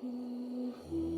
I'm fine.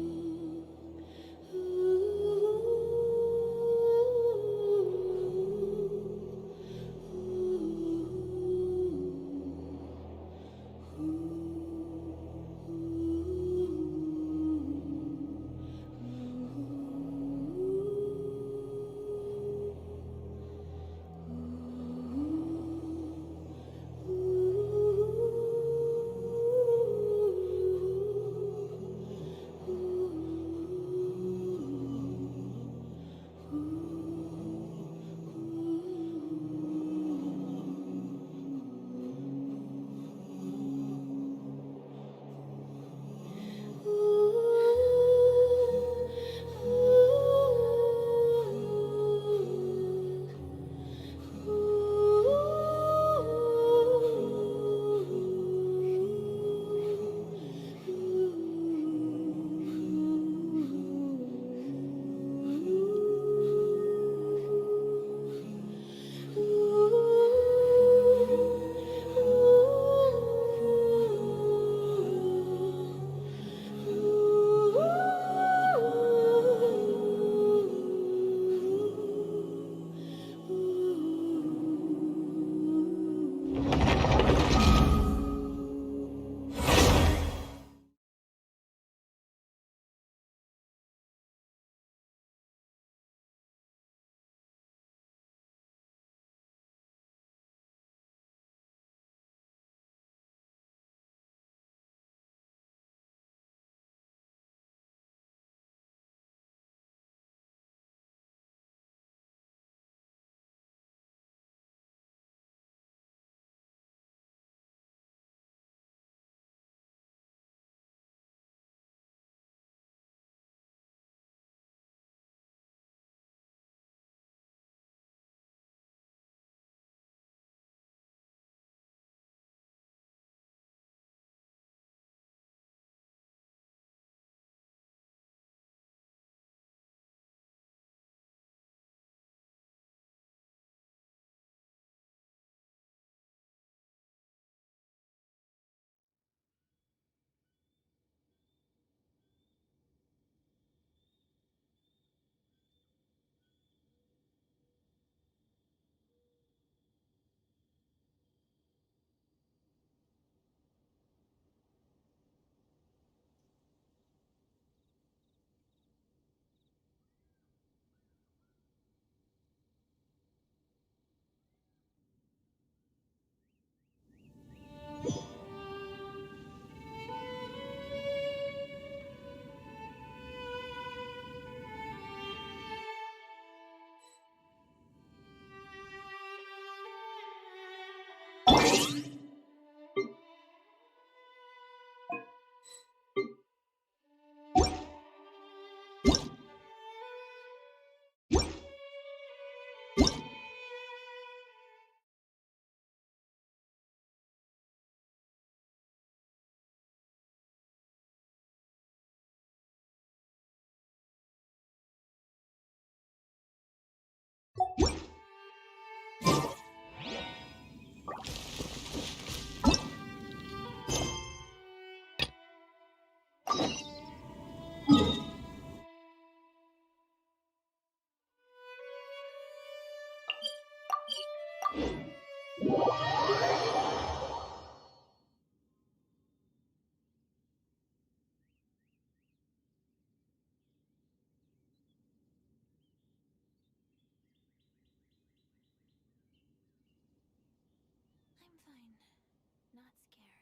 Not scared.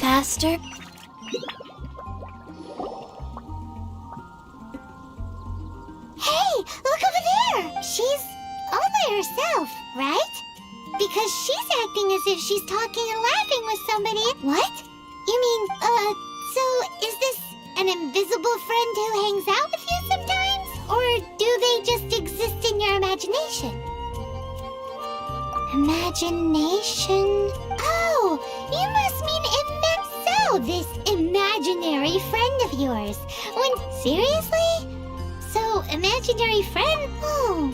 Faster? Hey, look over there! She's all by herself, right? Because she's acting as if she's talking and laughing with somebody. What? You mean, so is this an invisible friend who hangs out with you sometimes? Or do they just exist in your imagination? Imagination? Oh, you must mean this imaginary friend of yours. Seriously? So, imaginary friend? Oh,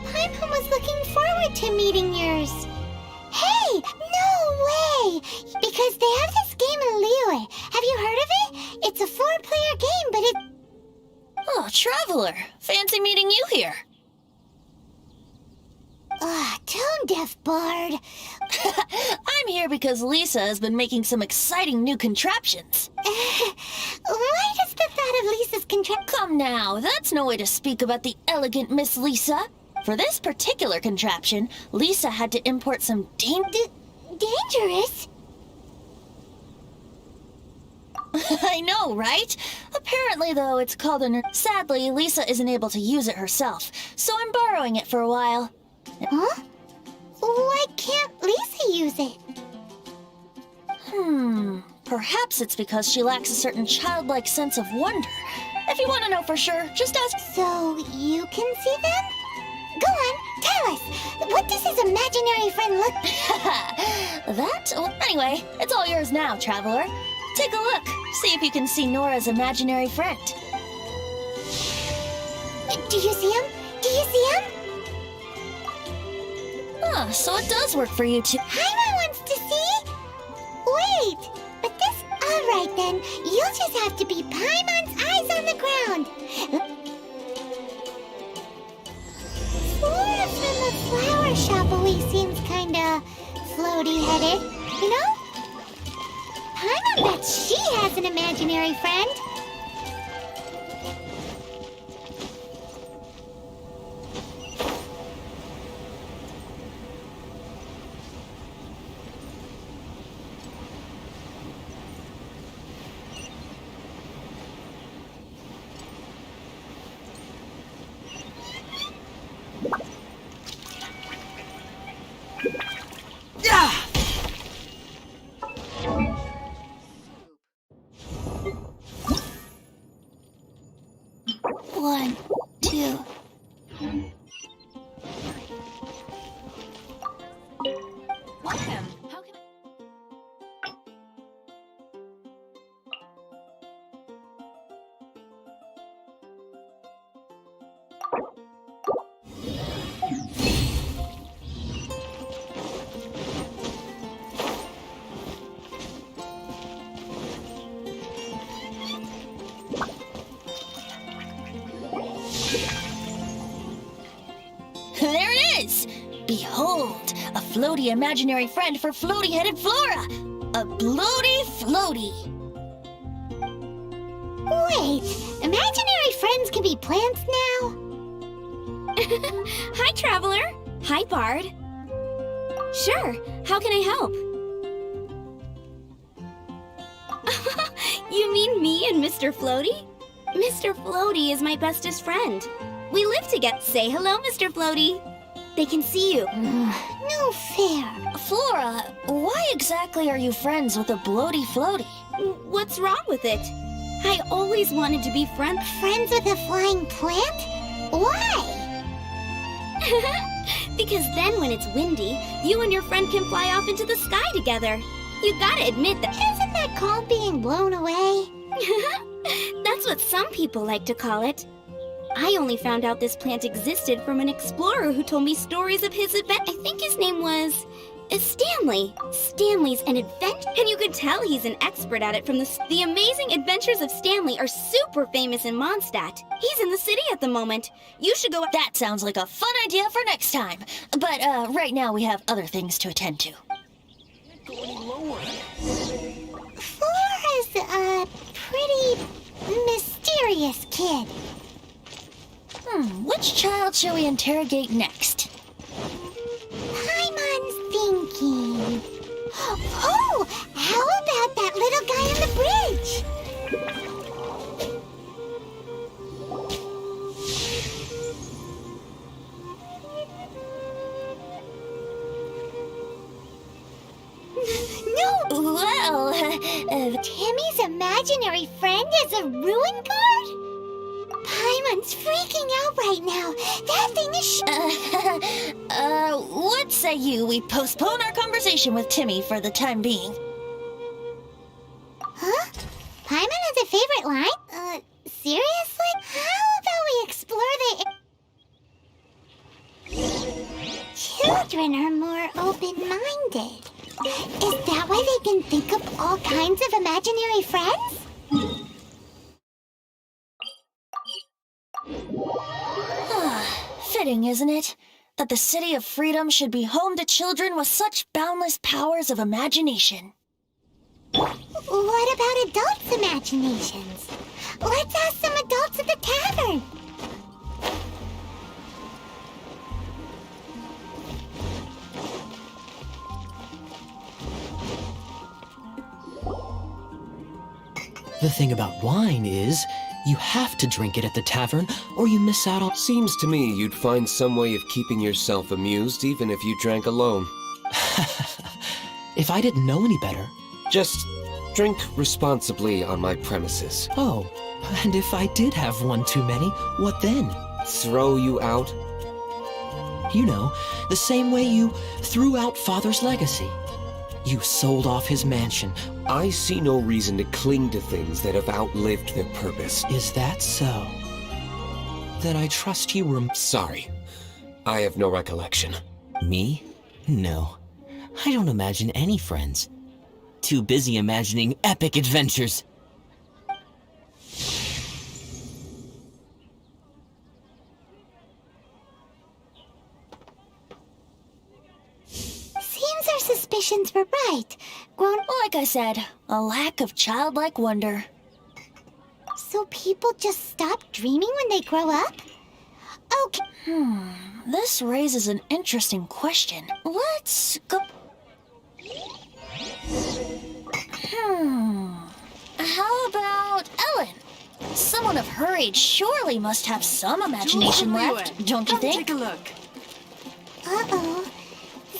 Paimon was looking forward to meeting yours. Hey, no way! Because they have this game in Liyue. Have you heard of it? It's a 4-player game, but it... Oh, Traveler! Fancy meeting you here. Tone deaf bard. I'm here because Lisa has been making some exciting new contraptions. Why does the thought of Lisa's Come now, that's no way to speak about the elegant Miss Lisa. For this particular contraption, Lisa had to import some dangerous? I know, right? Apparently, though, it's called Sadly, Lisa isn't able to use it herself, so I'm borrowing it for a while. Huh? Why can't Lisa use it? Perhaps it's because she lacks a certain childlike sense of wonder. If you want to know for sure, just ask. So, you can see them? Go on, tell us. What does his imaginary friend look Anyway, it's all yours now, Traveler. Take a look. See if you can see Nora's imaginary friend. Do you see him? Do you see him? So it does work for you too. Paimon wants to see? Wait, but this... Alright then, you'll just have to be Paimon's eyes on the ground. Flora from the flower shop always seems kinda floaty-headed, you know? Paimon bets she has an imaginary friend. One, two. Welcome. How can There it is! Behold, a floaty imaginary friend for floaty-headed Flora! A bloaty floaty! Wait, imaginary friends can be plants now? Hi, Traveler. Hi, Bard. Sure, how can I help? You mean me and Mr. Floaty? Mr. Floaty is my bestest friend. We live together. Say hello, Mr. Floaty. They can see you. No fair. Flora, why exactly are you friends with a bloaty floaty? What's wrong with it? I always wanted to be friends. Friends with a flying plant? Why? Because then when it's windy, you and your friend can fly off into the sky together. You gotta admit that. Isn't that called being blown away? That's what some people like to call it. I only found out this plant existed from an explorer who told me stories of his advent. I think his name was Stanley. Stanley's an adventure, and you could tell he's an expert at it from the Amazing Adventures of Stanley are super famous in Mondstadt. He's in the city at the moment. You should go. That sounds like a fun idea for next time. But right now we have other things to attend to. Flora's a pretty mysterious kid. Which child shall we interrogate next? Paimon's thinking. Oh, how about that little guy on the bridge? No! Well, Timmy's imaginary friend as a ruin guard? Paimon's freaking out right now. That thing is What say we postpone our conversation with Timmy for the time being? Huh? Paimon has a favorite line? Seriously? How about we explore the... Children are more open-minded. Is that why they can think of all kinds of imaginary friends? Fitting, isn't it? That the City of Freedom should be home to children with such boundless powers of imagination. What about adults' imaginations? Let's ask some adults at the tavern. The thing about wine is, you have to drink it at the tavern, or you miss out on... Seems to me you'd find some way of keeping yourself amused even if you drank alone. If I didn't know any better... Just drink responsibly on my premises. Oh, and if I did have one too many, what then? Throw you out? You know, the same way you threw out Father's legacy. You sold off his mansion. I see no reason to cling to things that have outlived their purpose. Is that so? Then I trust you were... Sorry, I have no recollection. Me? No. I don't imagine any friends. Too busy imagining epic adventures. Seems our suspicions were right. Like I said, a lack of childlike wonder. So people just stop dreaming when they grow up? Okay. This raises an interesting question. Let's go... How about Ellen? Someone of her age surely must have some imagination left, don't you think? Take a look. Uh-oh.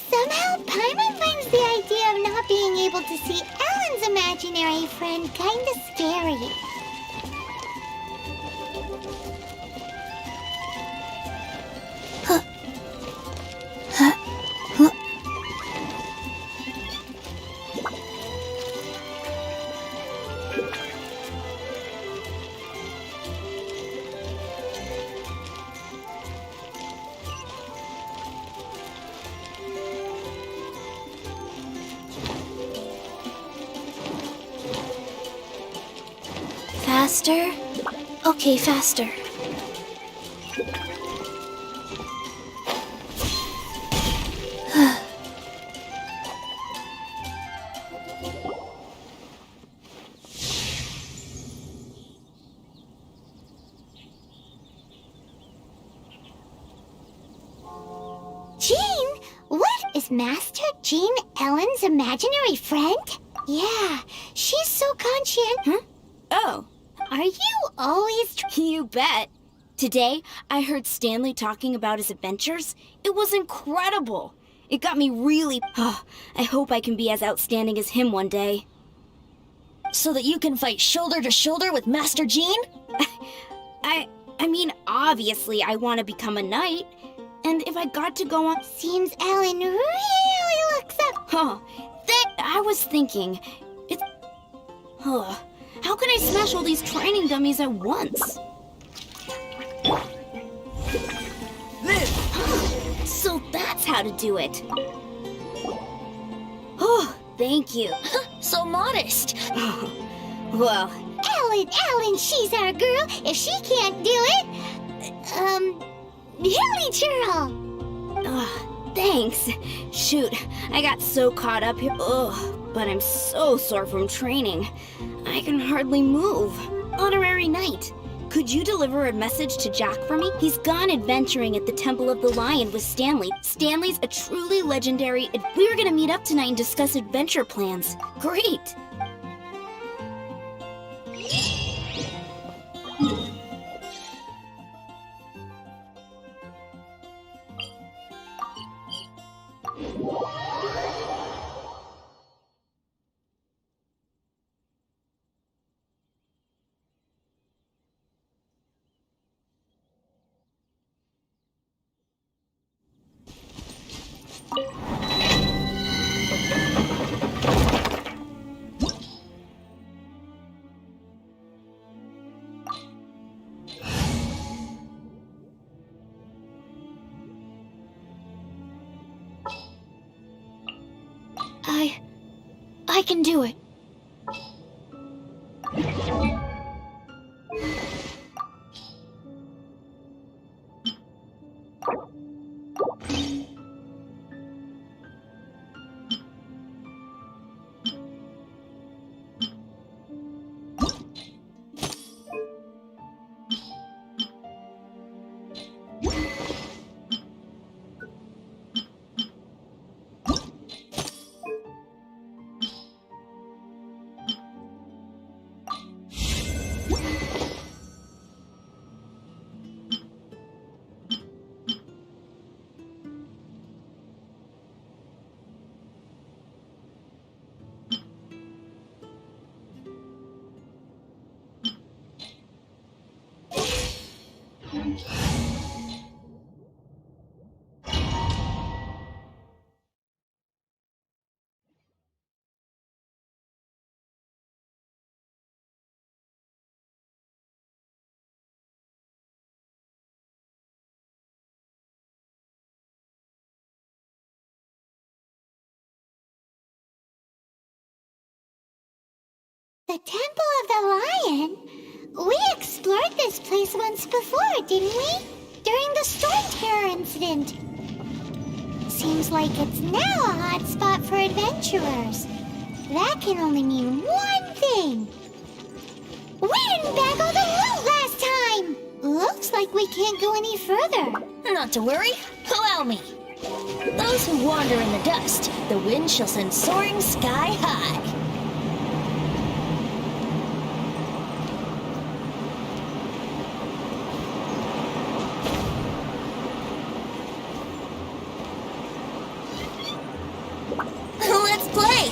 Somehow, Paimon finds the idea of not being able to see Ellen's imaginary friend kinda scary. Faster? Okay, faster. Jean? What? Is Master Jean Ellen's imaginary friend? Yeah, she's so conscientious. Huh? Oh, Are you always you bet. Today, I heard Stanley talking about his adventures. It was incredible. It got me really... I hope I can be as outstanding as him one day. So that you can fight shoulder to shoulder with Master Jean? I mean, obviously I want to become a knight. And if I got to go on... Seems Ellen really looks up. I was thinking... It's... how can I smash all these training dummies at once? So that's how to do it. Oh, thank you. So modest. Well, Ellen, she's our girl. If she can't do it, Hilly Churl. thanks. Shoot, I got so caught up here. But I'm so sore from training. I can hardly move. Honorary Knight, could you deliver a message to Jack for me? He's gone adventuring at the Temple of the Lion with Stanley. Stanley's a truly legendary... We were gonna meet up tonight and discuss adventure plans. Great! I can do it. The Temple of the Lion? We explored this place once before, didn't we? During the Storm Terror incident. Seems like it's now a hot spot for adventurers. That can only mean one thing. We didn't bag all the loot last time! Looks like we can't go any further. Not to worry. Allow me. Those who wander in the dust, the wind shall send soaring sky high. Let's play!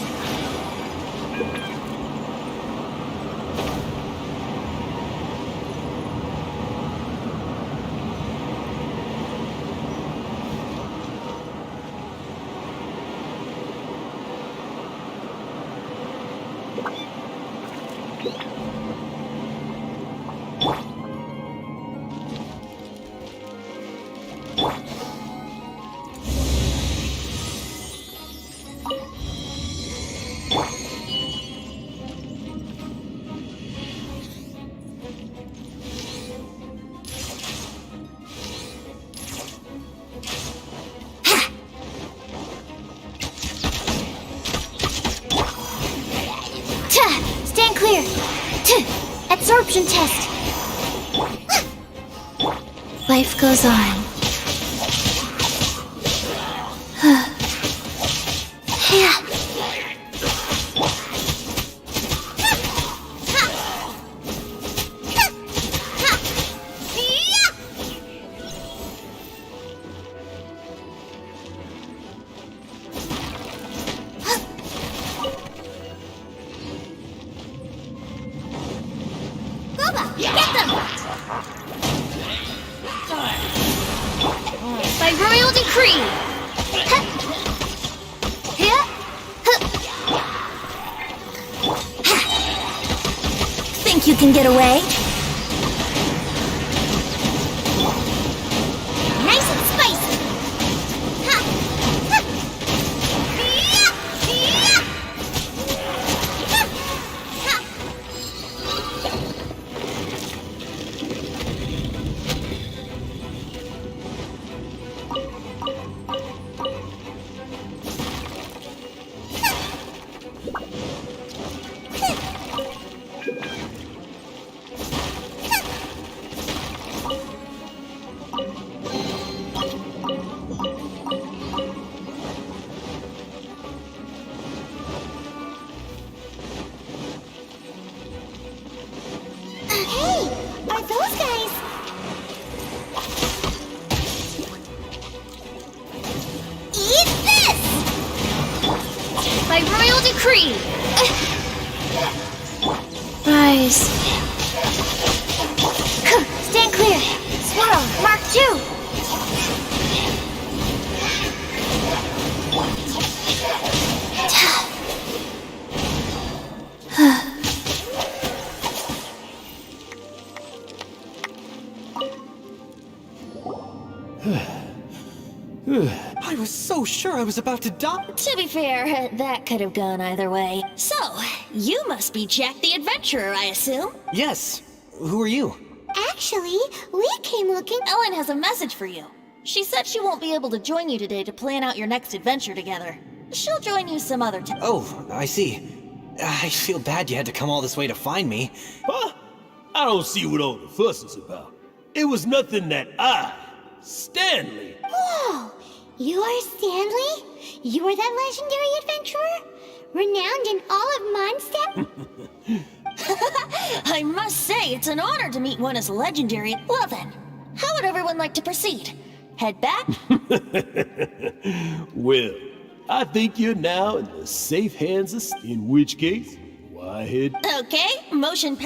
Stand clear. Absorption test. Life goes on. Get them! By royal decree! Think you can get away? Nice and spicy! Hey, are those guys? Eat this! By royal decree! Rise. Stand clear. Swirl, Mark 2. I was so sure I was about to die. To be fair, that could have gone either way. So, you must be Jack the Adventurer, I assume? Yes. Who are you? Actually, we came looking. Ellen has a message for you. She said she won't be able to join you today to plan out your next adventure together. She'll join you some other time. Oh, I see. I feel bad you had to come all this way to find me. Huh? I don't see what all the fuss is about. It was nothing that Stanley. Whoa! You are Stanley? You are that legendary adventurer? Renowned in all of Mondstadt? I must say, it's an honor to meet one as legendary. Well then, how would everyone like to proceed? Head back? Well, I think you're now in the safe hands of... In which case, why head... Okay, motion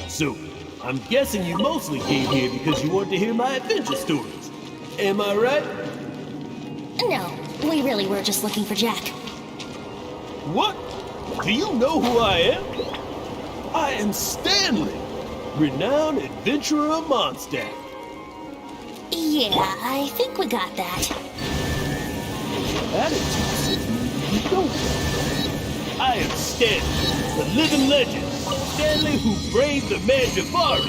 So, I'm guessing you mostly came here because you want to hear my adventure stories. Am I right? No, we really were just looking for Jack. What? Do you know who I am? I am Stanley, renowned adventurer of Mondstadt. Yeah, I think we got that. Attitude says you don't. I am Stanley, the living legend. Stanley who braved the Mandavari.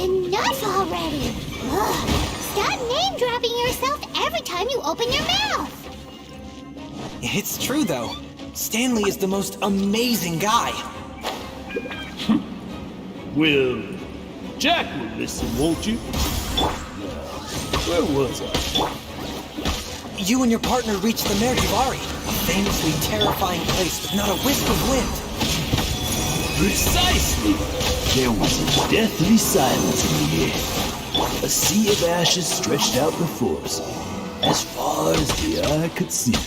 Enough already! Ugh. Stop name-dropping yourself every time you open your mouth! It's true, though. Stanley is the most amazing guy. Well, Jack will listen, won't you? Now, where was I? You and your partner reached the Merdivari, a famously terrifying place with not a wisp of wind. Precisely! There was a deathly silence in the air. A sea of ashes stretched out before us, as far as the eye could see. The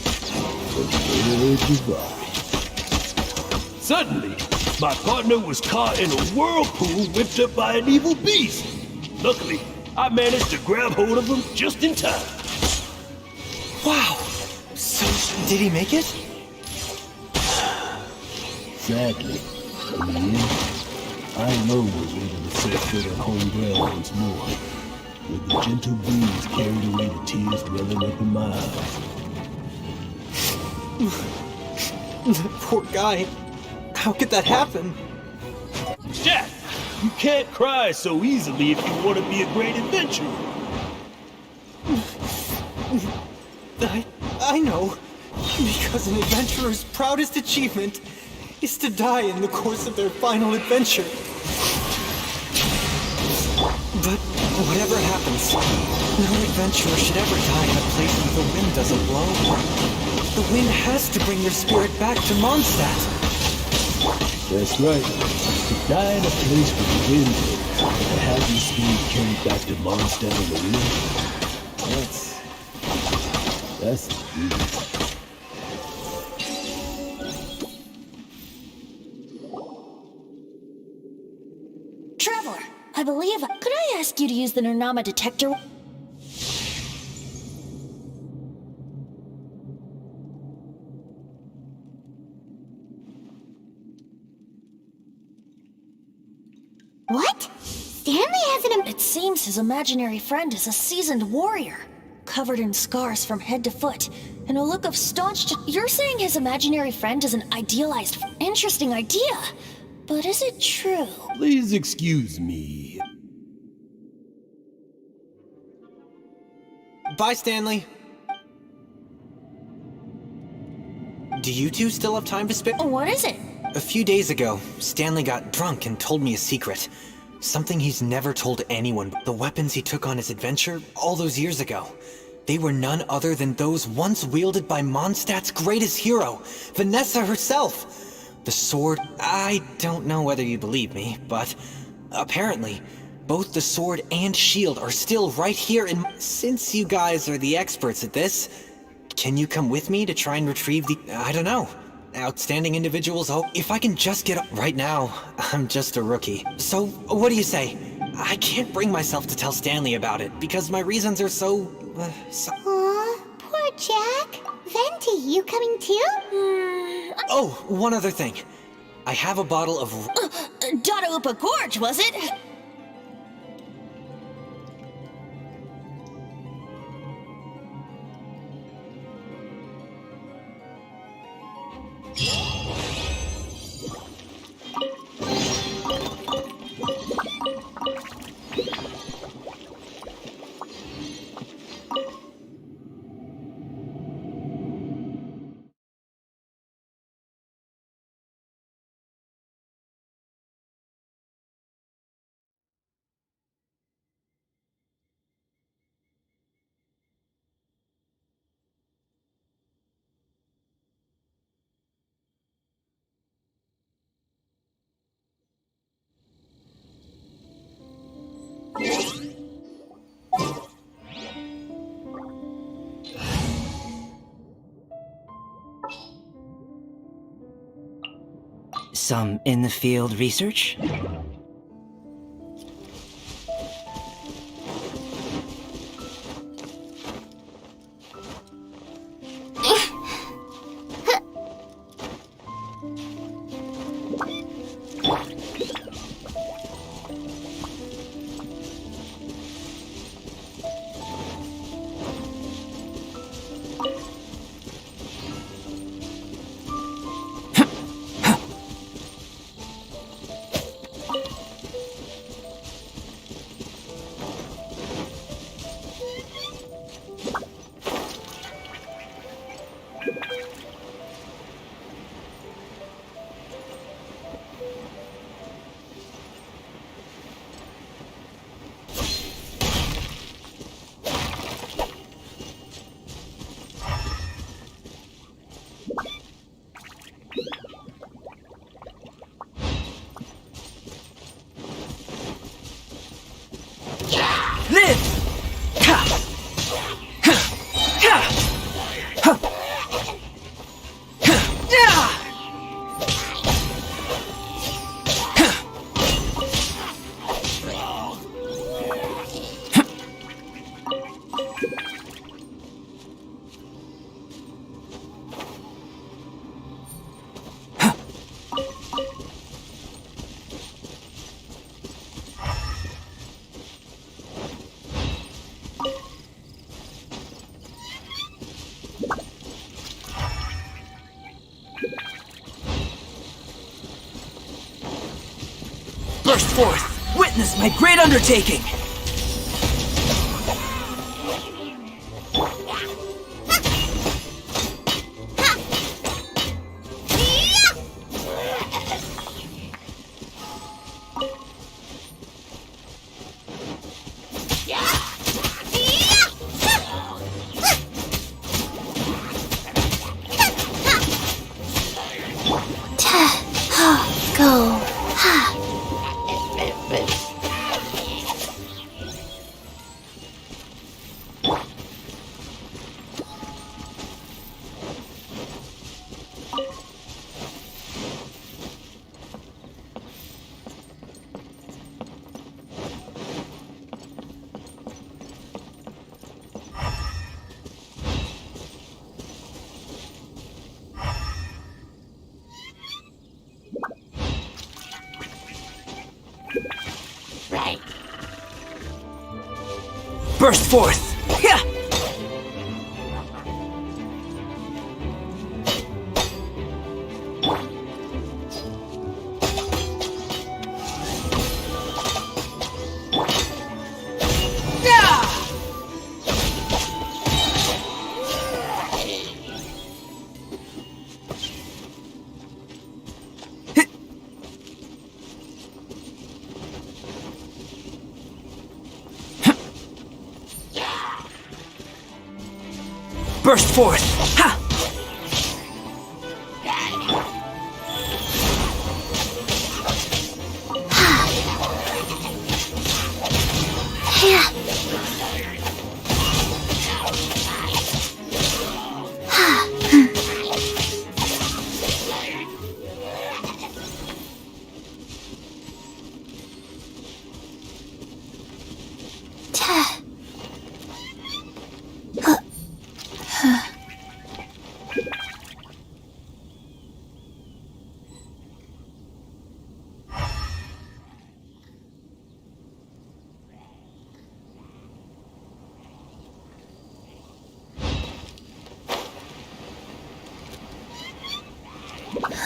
Merdivari. Suddenly, my partner was caught in a whirlpool whipped up by an evil beast. Luckily, I managed to grab hold of him just in time. Wow! So, did he make it? Sadly, in the end, I alone was able to set foot on home ground once more, with the gentle breeze carried away the tears welling up in my eyes. Poor guy. How could that happen? Jack, you can't cry so easily if you want to be a great adventurer. I know. Because an adventurer's proudest achievement is to die in the course of their final adventure. But whatever happens, no adventurer should ever die in a place where the wind doesn't blow. The wind has to bring your spirit back to Mondstadt. That's right. To die in a place where the wind blows, and have your spirit carried back to Mondstadt on the wind, that's the beauty. Traveler, I believe... Could I ask you to use the Nernama detector? What? Stanley has an... It seems his imaginary friend is a seasoned warrior, covered in scars from head to foot, and a look of staunch... You're saying his imaginary friend is an idealized... Interesting idea, but is it true? Please excuse me. Bye, Stanley. Do you two still have time to spare? What is it? A few days ago, Stanley got drunk and told me a secret. Something he's never told anyone. The weapons he took on his adventure all those years ago. They were none other than those once wielded by Mondstadt's greatest hero, Vanessa herself. The sword, I don't know whether you believe me, but apparently, both the sword and shield are still right here in... Since you guys are the experts at this, can you come with me to try and retrieve the... I don't know. Outstanding individuals. Oh, if I can just get up right now, I'm just a rookie. So, what do you say? I can't bring myself to tell Stanley about it because my reasons are so... Aw, poor Jack. Venti, you coming too? Oh, one other thing. I have a bottle of... Dada Upa Gorge, was it? Some in-the-field research? Burst forth! Witness my great undertaking! Go. Burst forth! Yeah! Burst forth! Ha!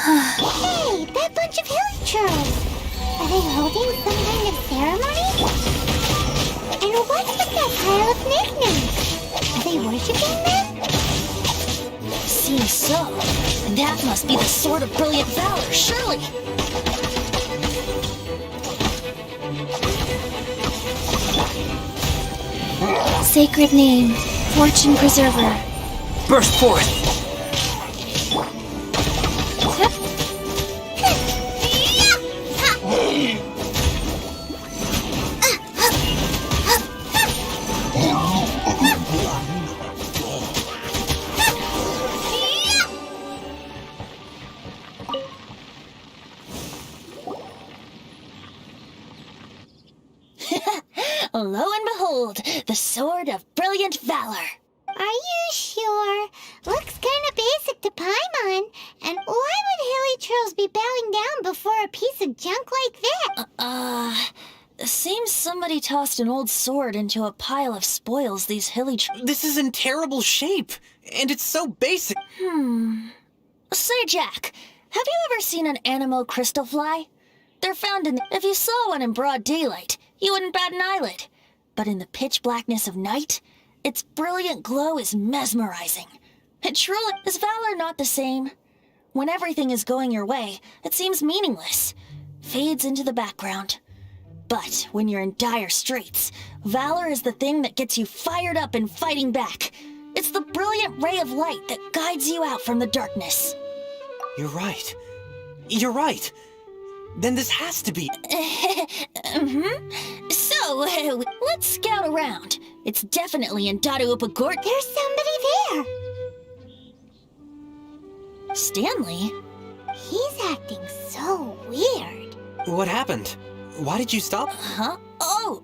Hey, that bunch of villagers! Are they holding some kind of ceremony? And what's with that pile of knickknacks? Are they worshipping them? Seems so. That must be the Sword of Brilliant Valor, surely! Sacred name, Fortune Preserver. Burst forth! Lo and behold, the Sword of Brilliant Valor. Are you sure? Looks kinda basic to Paimon. And why would hilly trolls be bowing down before a piece of junk like that? Seems somebody tossed an old sword into a pile of spoils these This is in terrible shape, and it's so basic. Say, Jack, have you ever seen an anemo crystal fly? They're found if you saw one in broad daylight, you wouldn't bat an eyelid. But in the pitch blackness of night, its brilliant glow is mesmerizing. It truly is valor not the same. When everything is going your way, it seems meaningless, fades into the background. But when you're in dire straits, valor is the thing that gets you fired up and fighting back. It's the brilliant ray of light that guides you out from the darkness. You're right. You're right. Then this has to be... So, let's scout around. It's definitely in Dadu Upagort. There's somebody there. Stanley? He's acting so weird. What happened? Why did you stop? Huh? Oh,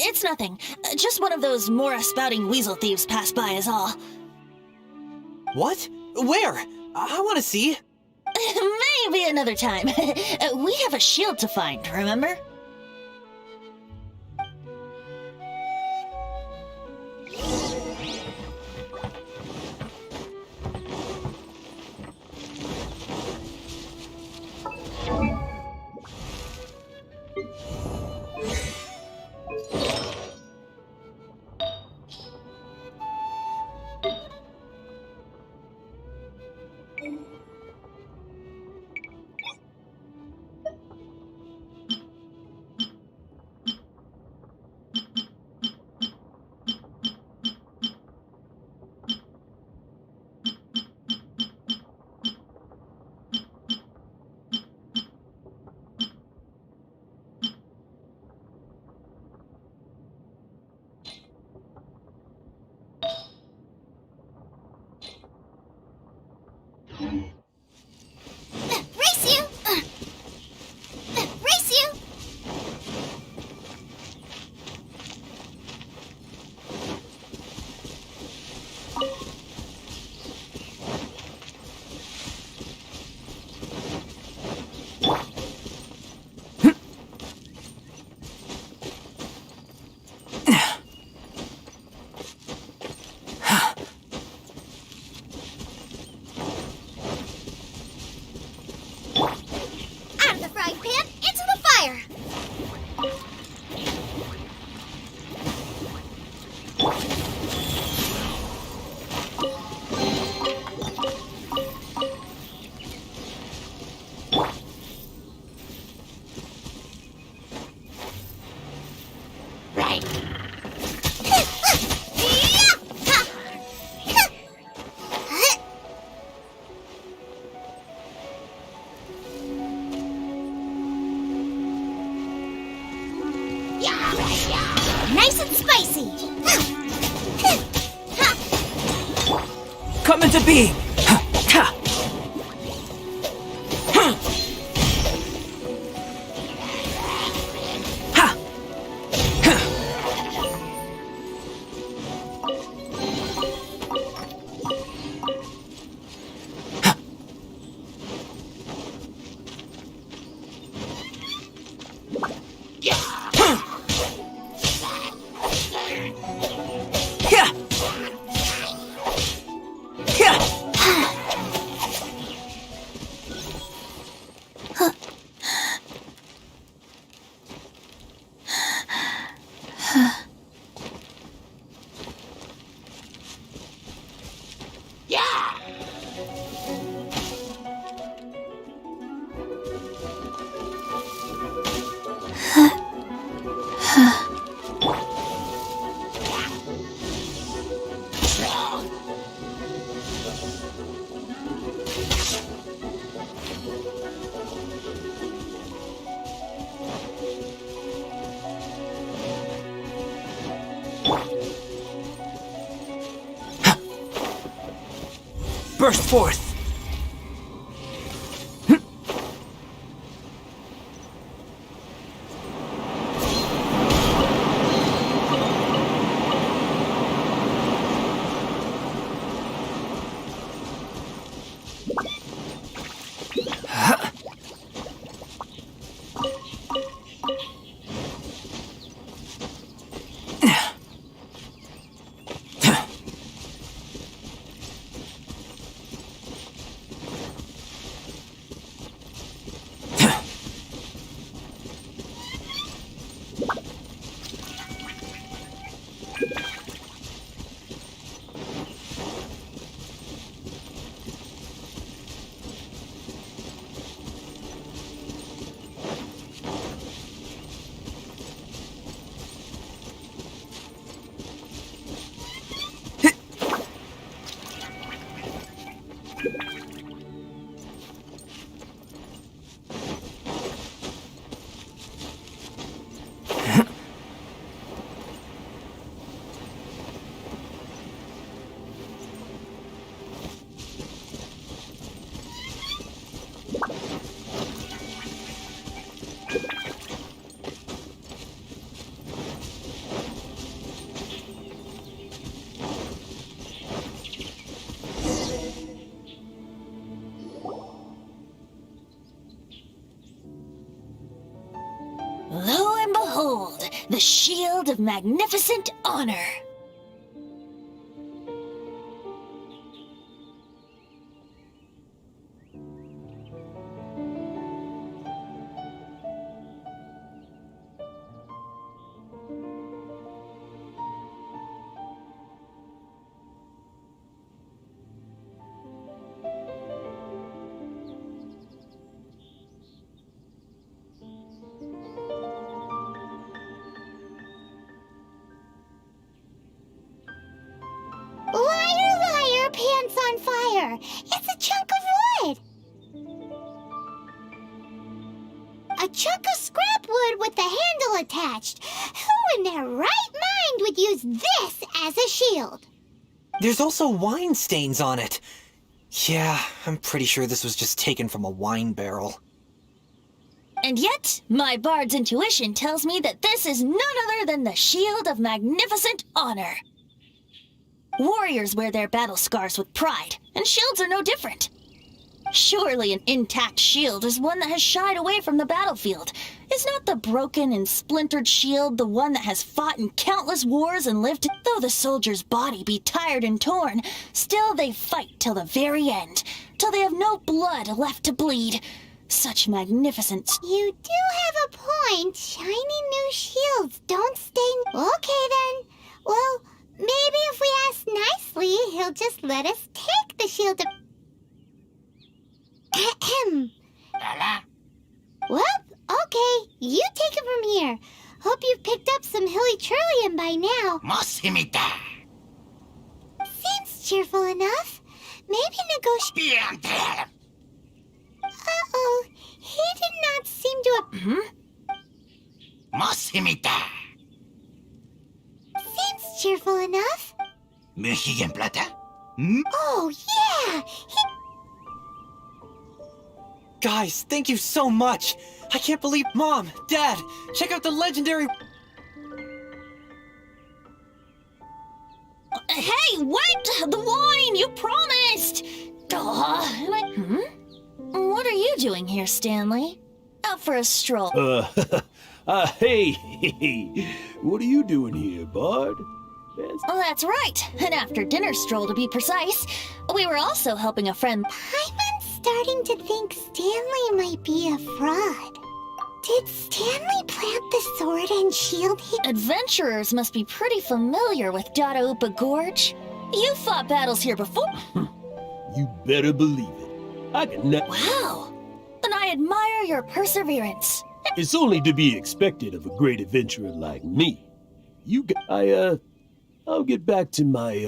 it's nothing. Just one of those Mora spouting weasel thieves passed by is all. What? Where? I want to see. Maybe another time. We have a shield to find, remember? Race you! Race you! Out of the frying pan, into the fire! Right. Nice and spicy. Come into being! Ha! Ha! Burst forth! Lo and behold, the shield of magnificent honor. Liar, liar, pants on fire. It's a chunk of wood. A chunk of scrap wood with the handle attached. Who in their right mind would use this as a shield? There's also wine stains on it. Yeah, I'm pretty sure this was just taken from a wine barrel. And yet, my bard's intuition tells me that this is none other than the shield of magnificent honor. Warriors wear their battle scars with pride, and shields are no different. Surely an intact shield is one that has shied away from the battlefield. Is not the broken and splintered shield the one that has fought in countless wars and lived? Though the soldier's body be tired and torn, still they fight till the very end, till they have no blood left to bleed. Such magnificent... You do have a point. Shiny new shields don't stain. Okay then. Well, maybe if we ask nicely, he'll just let us take the shield of... Ahem. Well, okay. You take it from here. Hope you've picked up some hilly trillium by now. Seems cheerful enough. Maybe negotiate... Uh-oh. He did not seem to... Seems cheerful enough. Oh, yeah! Guys, thank you so much! I can't believe... Mom, Dad, check out the legendary... Hey, wait! The wine! You promised! What are you doing here, Stanley? Out for a stroll. Hey, what are you doing here, Bard? Oh, that's right. An after-dinner stroll, to be precise. We were also helping a friend. I'm starting to think Stanley might be a fraud. Did Stanley plant the sword and shield he... Adventurers must be pretty familiar with Dadaupa Gorge. You fought battles here before. You better believe it. I can never... Wow. Then I admire your perseverance. It's only to be expected of a great adventurer like me. I'll get back to my,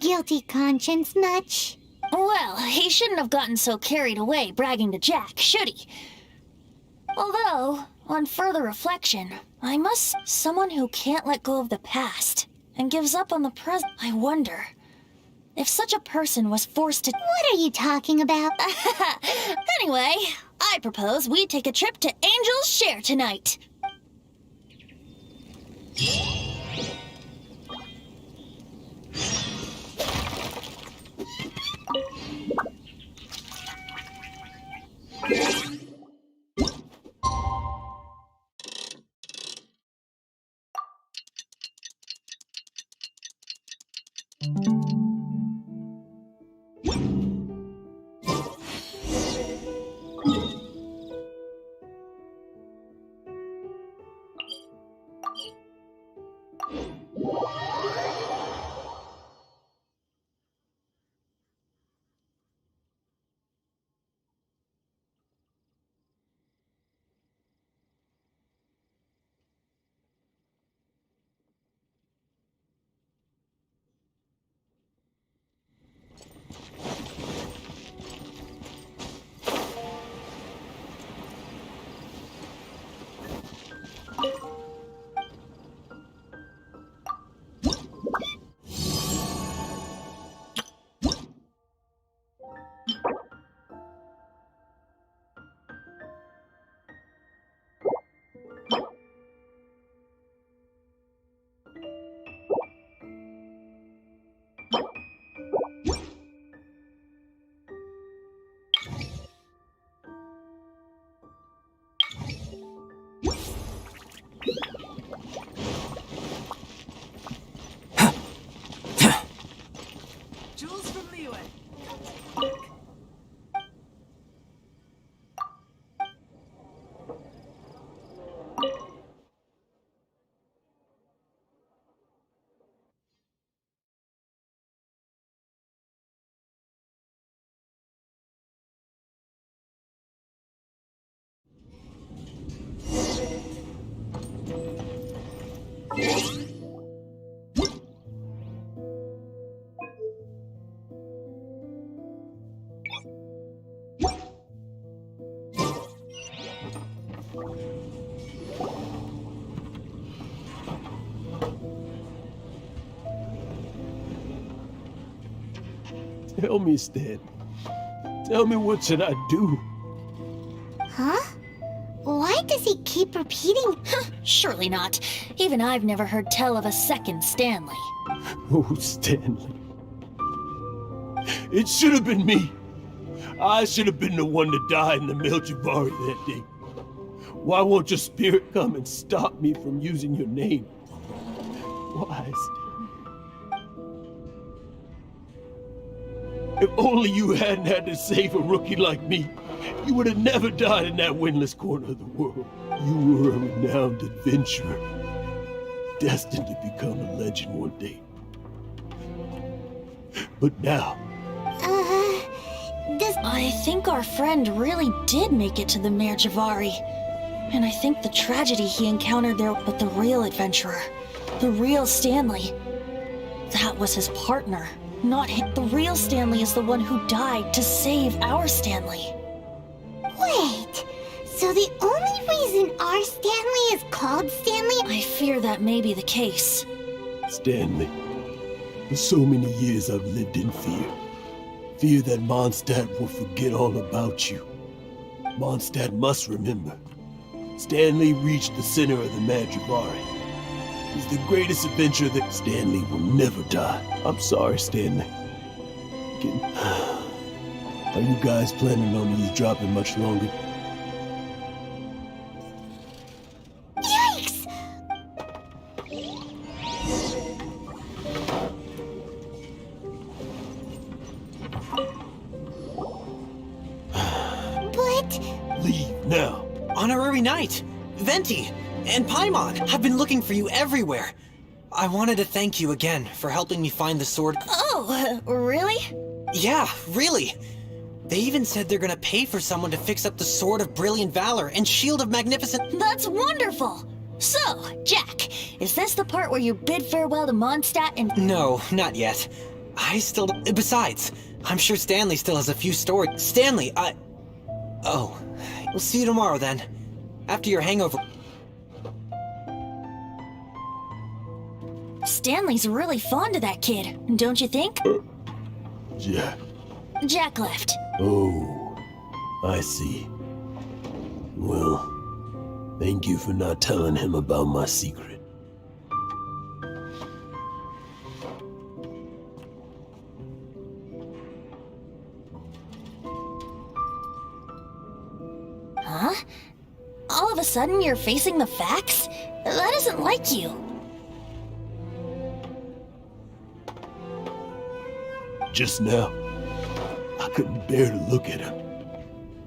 Guilty conscience much? Well, he shouldn't have gotten so carried away bragging to Jack, should he? Although, on further reflection, I must... Someone who can't let go of the past and gives up on the present. I wonder if such a person was forced to... What are you talking about? Anyway, I propose we take a trip to Angel's Share tonight. Tell me, Stan. Tell me, what should I do? Huh? Why does he keep repeating? Surely not. Even I've never heard tell of a second Stanley. Oh, Stanley. It should have been me. I should have been the one to die in the Melchivari that day. Why won't your spirit come and stop me from using your name? Why, Stanley? If only you hadn't had to save a rookie like me, you would have never died in that windless corner of the world. You were a renowned adventurer, destined to become a legend one day. But now... I think our friend really did make it to the Mare Javari. And I think the tragedy he encountered there, but the real adventurer, the real Stanley, that was his partner, not him. The real Stanley is the one who died to save our Stanley. Wait, so the only reason our Stanley is called Stanley? I fear that may be the case. Stanley, for so many years I've lived in fear. Fear that Mondstadt will forget all about you. Mondstadt must remember. Stanley reached the center of the Madrivari. He's the greatest adventurer that Stanley will never die. I'm sorry, Stanley. Are you guys planning on eavesdropping much longer? Yikes! But... Leave now. Honorary Knight, Venti, and Paimon. I've been looking for you everywhere. I wanted to thank you again for helping me find the sword. Oh, really? Yeah, really. They even said they're gonna pay for someone to fix up the Sword of Brilliant Valor and Shield of Magnificent... That's wonderful! So, Jack, is this the part where you bid farewell to Mondstadt and... No, not yet. I still... Besides, I'm sure Stanley still has a few stories. Stanley, Oh, we'll see you tomorrow then. After your hangover... Stanley's really fond of that kid, don't you think? Jack. Jack left. Oh, I see. Well, thank you for not telling him about my secret. Huh? All of a sudden you're facing the facts? That isn't like you. Just now, I couldn't bear to look at him.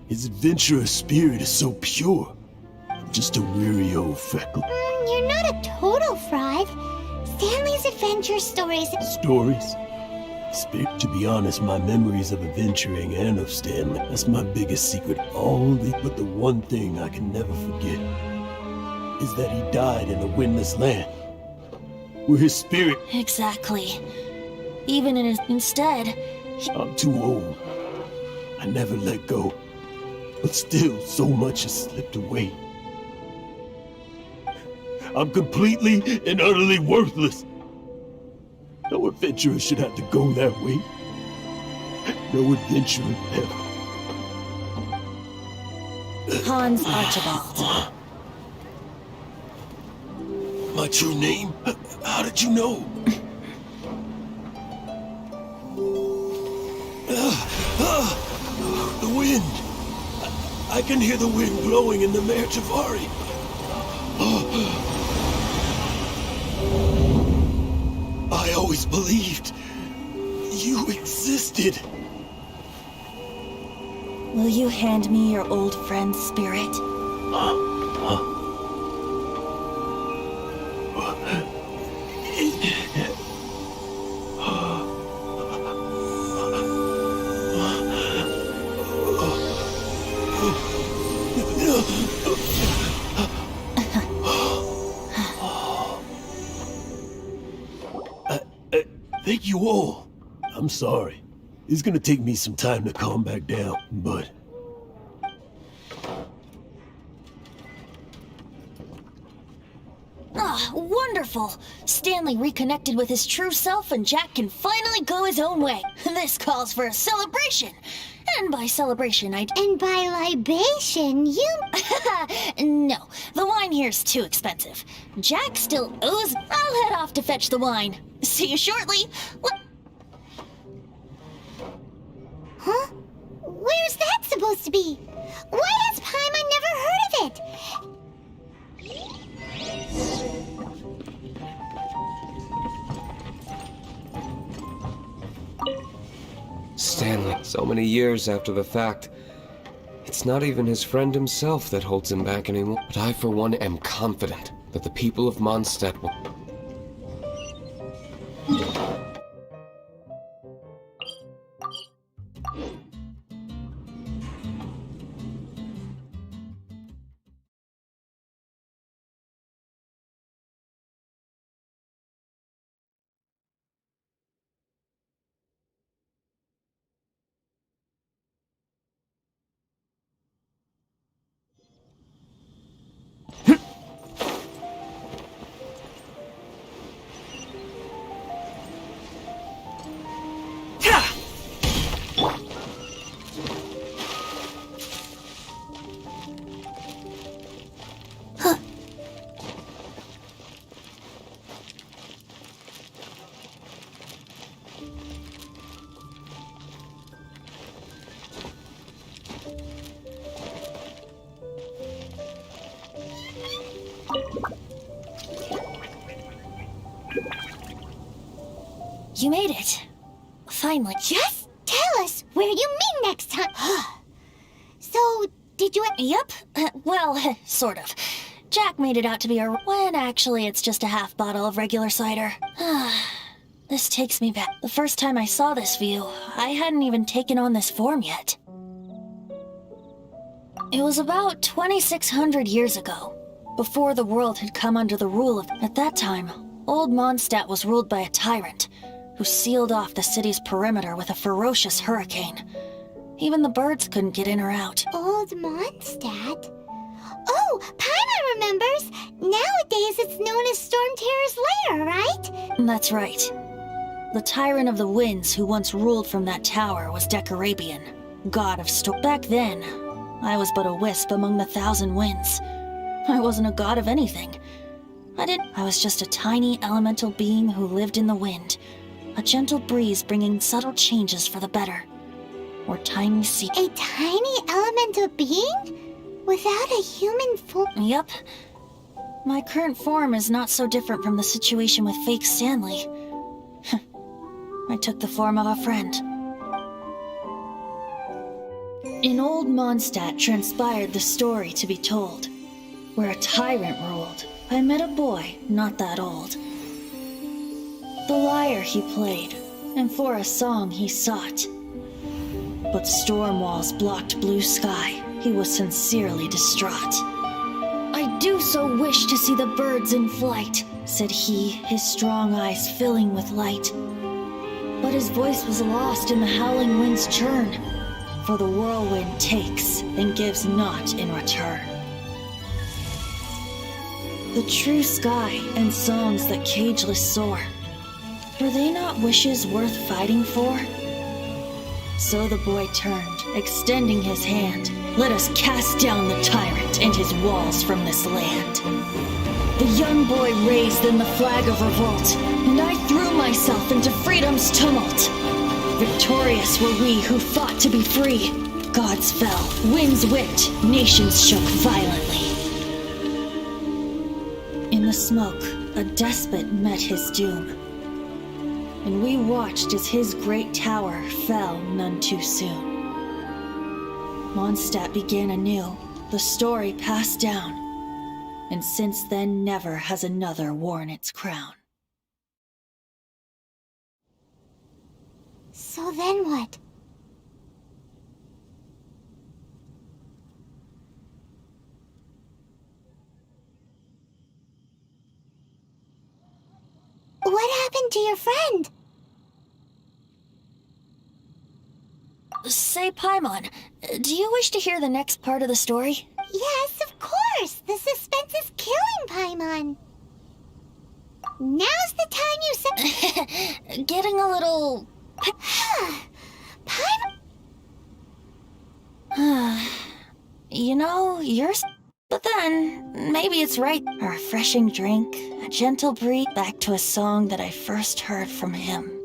His adventurous spirit is so pure. I'm just a weary old freckle. You're not a total fraud. Stanley's adventure stories... Stories? To be honest, my memories of adventuring and of Stanley, that's my biggest secret. But the one thing I can never forget is that he died in a windless land, where his spirit... Exactly. Even in his... Instead... I'm too old. I never let go. But still, so much has slipped away. I'm completely and utterly worthless. No adventurer should have to go that way. No adventurer ever. Hans Archibald. My true name? How did you know? The wind. I can hear the wind blowing in the Mare Javari. I always believed you existed. Will you hand me your old friend's spirit? you all. I'm sorry. It's gonna take me some time to calm back down, but... Ah, wonderful! Stanley reconnected with his true self and Jack can finally go his own way. This calls for a celebration. And by celebration, And by libation, you... No, the wine here's too expensive. Jack still owes... I'll head off to fetch the wine. See you shortly. Huh? Where's that supposed to be? Why has Paimon never heard of it? Stanley, so many years after the fact. It's not even his friend himself that holds him back anymore. But I, for one, am confident that the people of Mondstadt will... You made it. Finally. Just tell us where you meet next time. So, did you... Yep. Well, sort of. Jack made it out to be when actually it's just a half bottle of regular cider. This takes me back. The first time I saw this view, I hadn't even taken on this form yet. It was about 2,600 years ago, before the world had come under the rule of... At that time, old Mondstadt was ruled by a tyrant, who sealed off the city's perimeter with a ferocious hurricane. Even the birds couldn't get in or out. Old Mondstadt? Oh, Paimon remembers! Nowadays it's known as Storm Terror's Lair, right? That's right. The Tyrant of the Winds who once ruled from that tower was Decarabian, god of storm. Back then, I was but a wisp among the thousand winds. I wasn't a god of anything. I was just a tiny elemental being who lived in the wind. A gentle breeze bringing subtle changes for the better. Or tiny sea. A tiny elemental being? Without a human form? Yep. My current form is not so different from the situation with fake Stanley. I took the form of a friend. In old Mondstadt transpired the story to be told, where a tyrant ruled. I met a boy not that old. The lyre he played, and for a song he sought. But storm walls blocked blue sky. He was sincerely distraught. I do so wish to see the birds in flight, said he, his strong eyes filling with light. But his voice was lost in the howling wind's churn, for the whirlwind takes and gives not in return. The true sky and songs that cageless soar, were they not wishes worth fighting for? So the boy turned, extending his hand. Let us cast down the tyrant and his walls from this land. The young boy raised then the flag of revolt, and I threw myself into freedom's tumult. Victorious were we who fought to be free. Gods fell, winds whipped, nations shook violently. In the smoke, a despot met his doom, and we watched as his great tower fell none too soon. Mondstadt began anew, the story passed down, and since then never has another worn its crown. So then what? What happened to your friend? Say, Paimon, do you wish to hear the next part of the story? Yes, of course. The suspense is killing, Paimon. Now's the time you said. Getting a little... Paimon. You know, But then, maybe it's right. A refreshing drink, a gentle breeze, back to a song that I first heard from him.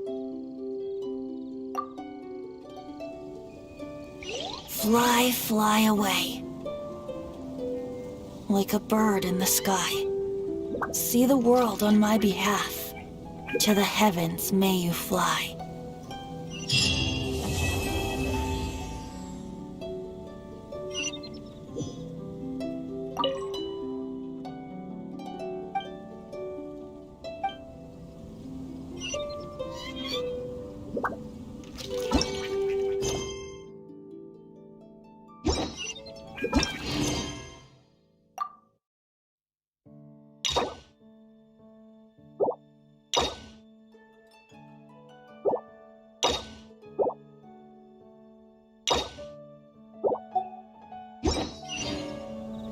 Fly, fly away. Like a bird in the sky. See the world on my behalf. To the heavens may you fly.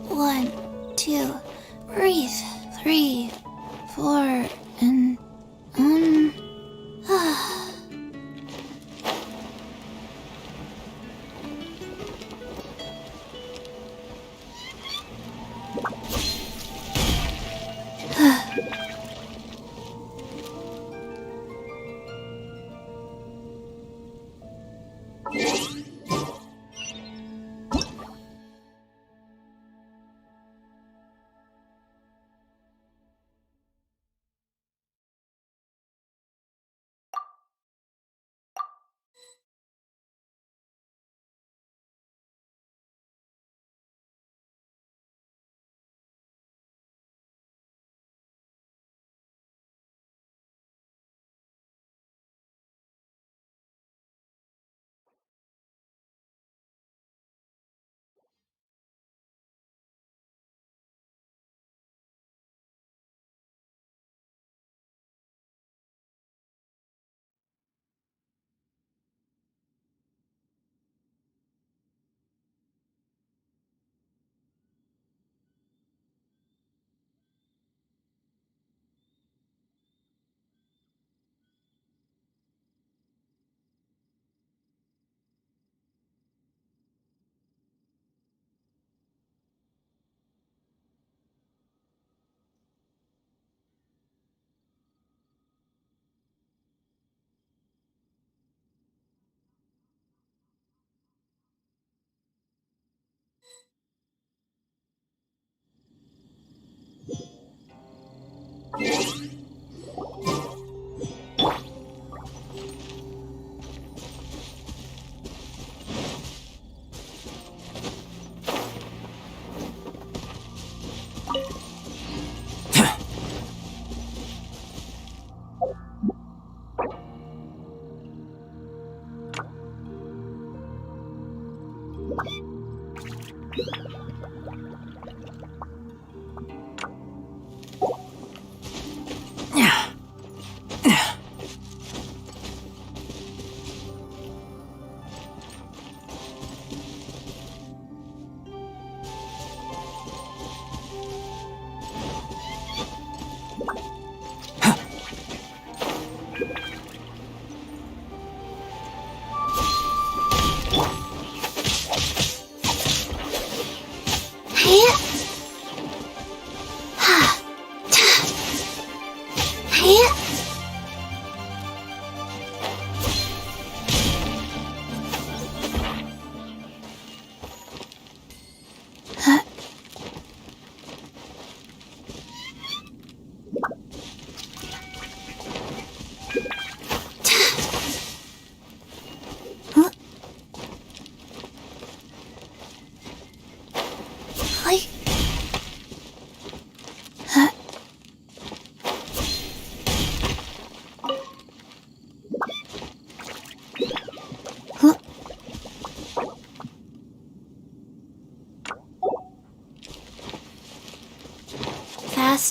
One, two, breathe. 3, 4, and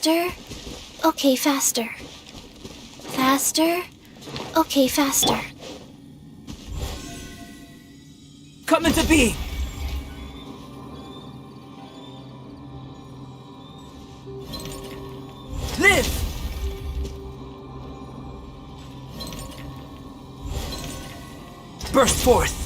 faster. Okay, faster. Faster. Okay, faster. being! Live! Burst forth!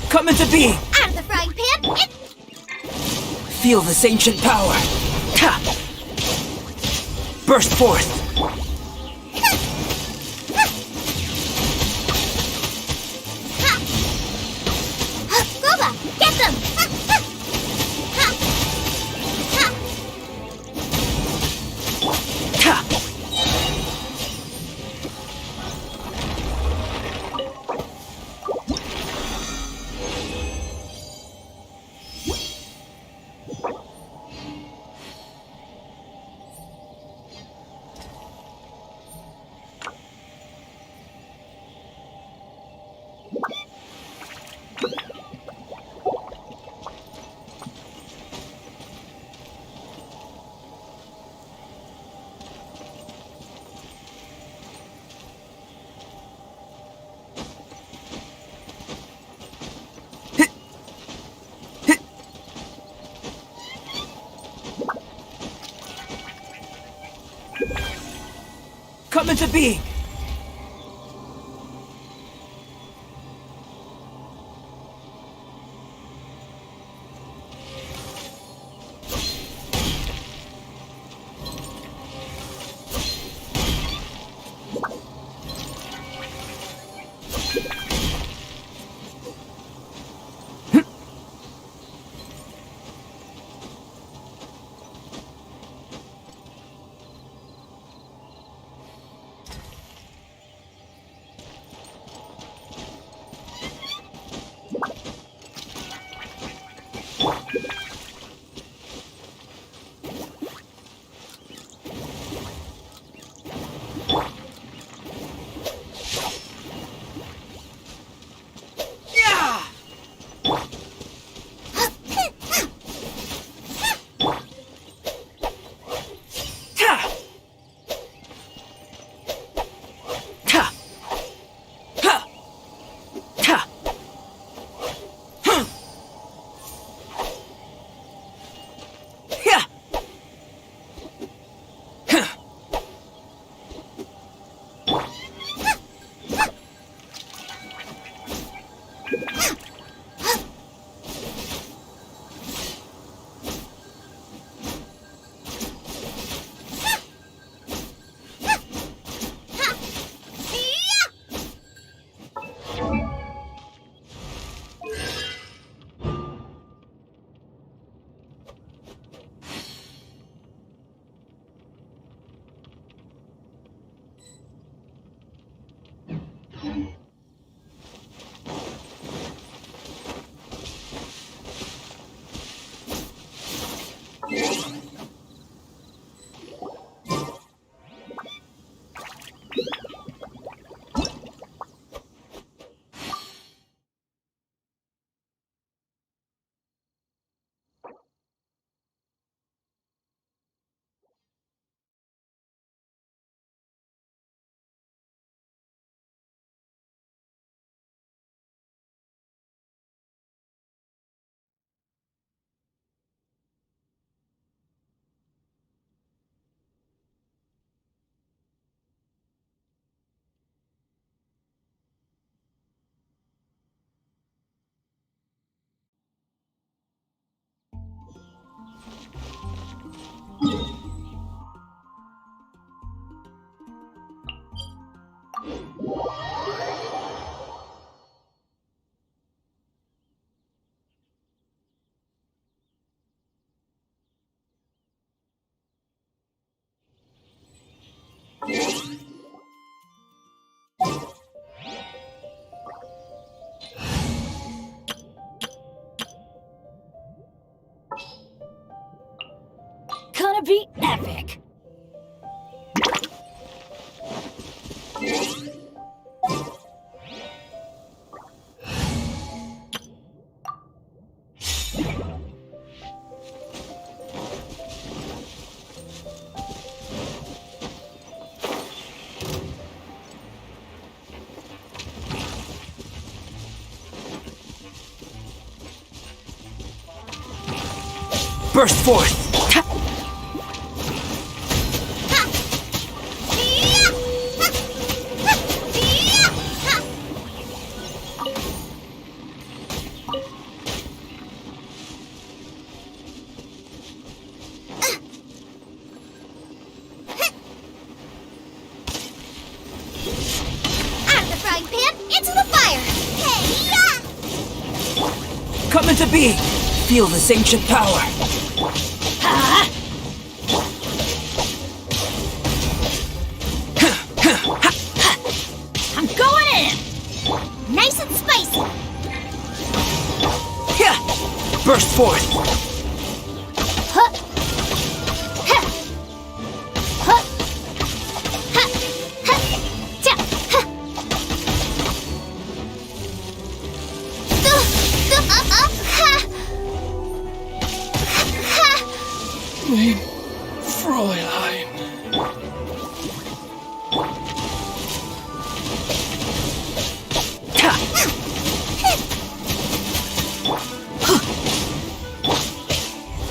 Come into being! Out of the frying pan! Feel this ancient power! Ha! Burst forth! Groba, get them! Ha! Come into being! Gonna be epic. Burst forth! Out of the frying pan, into the fire! Hey-ya! Come into being! Feel this ancient power! I'm going in! Nice and spicy! Burst forth! Huh. Huh. Huh. Huh. Huh. Ta. Huh. Mein Fräulein.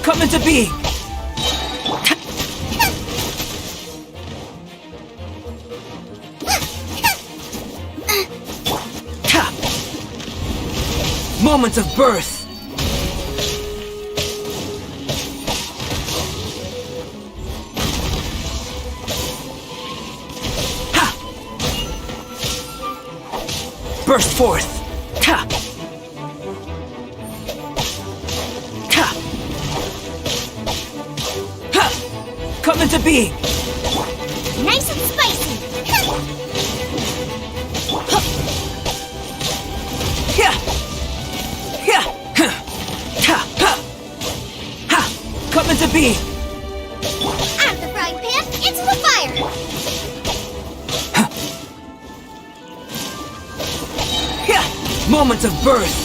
Come into being! Moment of birth! Burst forth! Ta! Ta! Ha! Come into being! Nice and spicy! Yeah! Yeah! Ta! Ha! Ha! Come into being! Out of the frying pan, into the fire! Yeah! Moment of birth!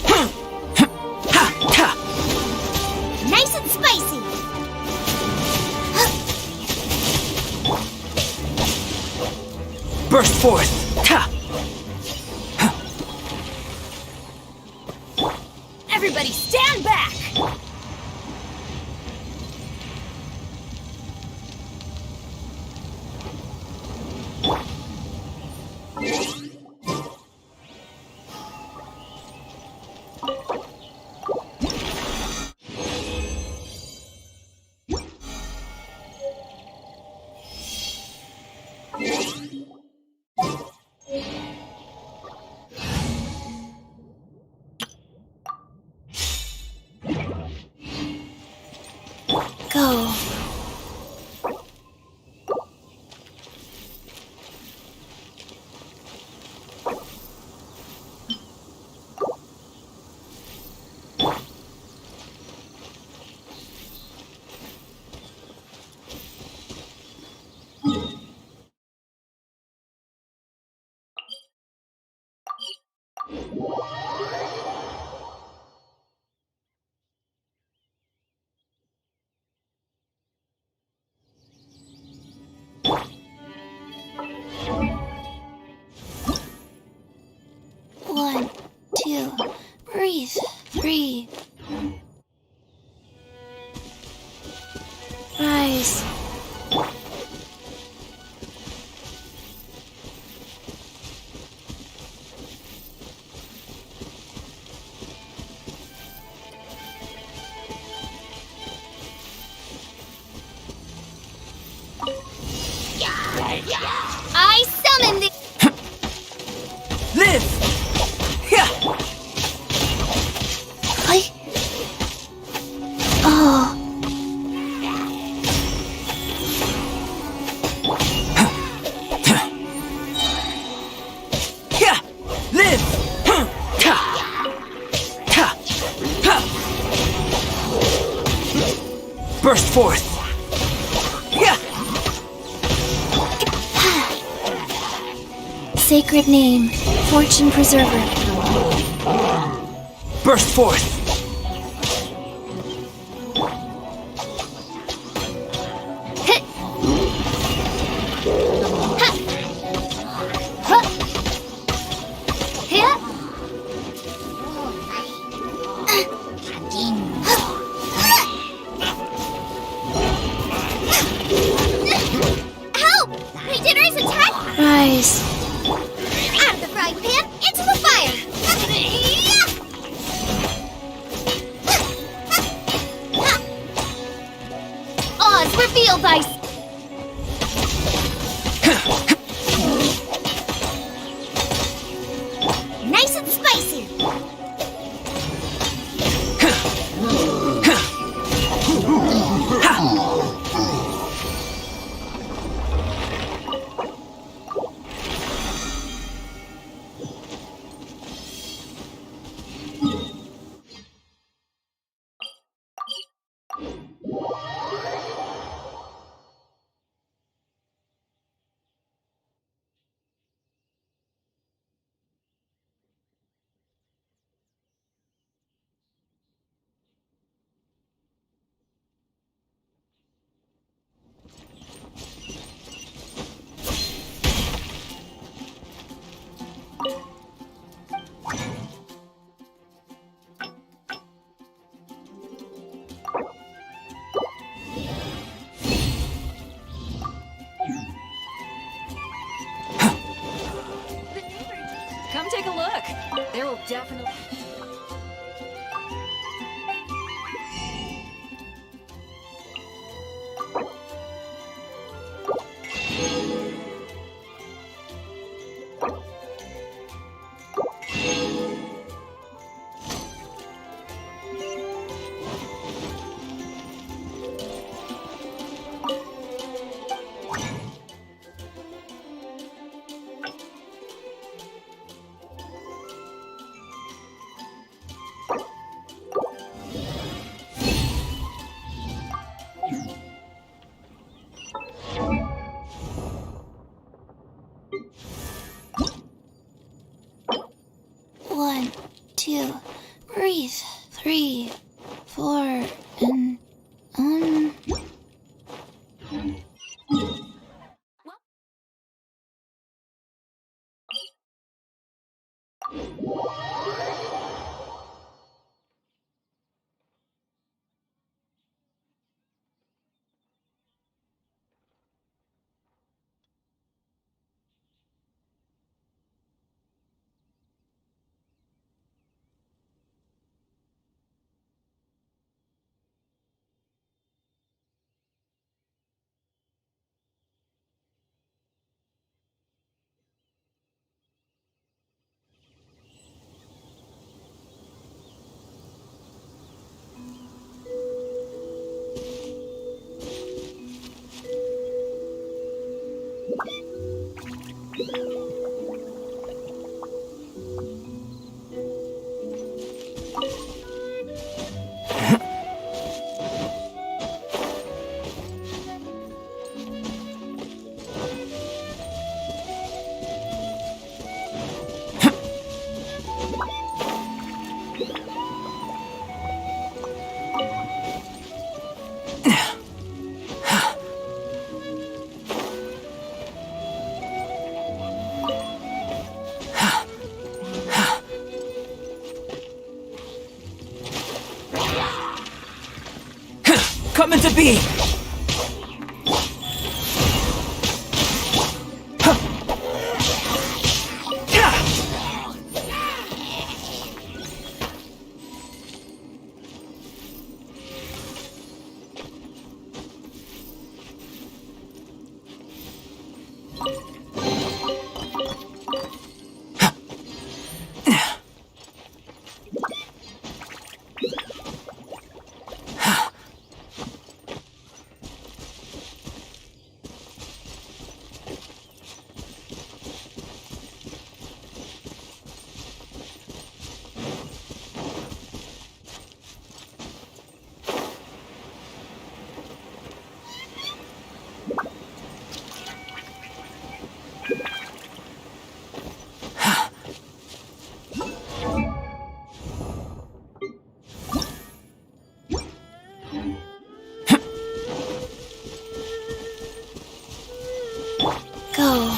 Ha! Ta! Nice and spicy! Burst forth! Ta! Everybody stand back! Go. breathe. 3. Rise. I summon the. Live! Yeah! Hi. Oh. Yeah! Live! Ha! Ha! Ha! Burst forth! Yeah! Sacred name, fortune preserver. Burst forth! Help! Regenerate attack! Rise. Out of the frying pan, into the fire! Oz revealed by... Nice and spicy! Come take a look. There will definitely... Come into being! Go.